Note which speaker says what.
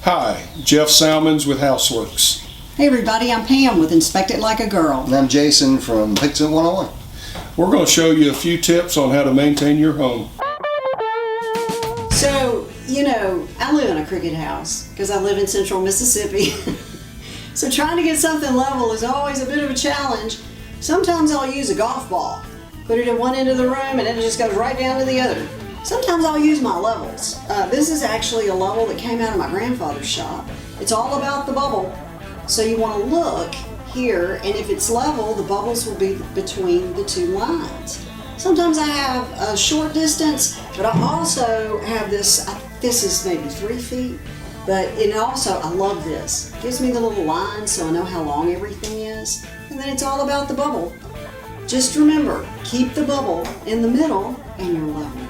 Speaker 1: Hi, Jeff Salmons with Houseworks.
Speaker 2: Hey everybody, I'm Pam with Inspect It Like a Girl.
Speaker 3: And I'm Jason from Pixel 101.
Speaker 1: We're going to show you a few tips on how to maintain your home.
Speaker 2: So, I live in a cricket house because I live in central Mississippi. So trying to get something level is always a bit of a challenge. Sometimes I'll use a golf ball, put it at one end of the room and then it just goes right down to the other. Sometimes I'll use my levels. This is actually a level that came out of my grandfather's shop. It's all about the bubble. So you want to look here, and if it's level, the bubbles will be between the two lines. Sometimes I have a short distance, but I also have this is maybe 3 feet, but it also, I love this. It gives me the little line so I know how long everything is, and then it's all about the bubble. Just remember, keep the bubble in the middle and you're level.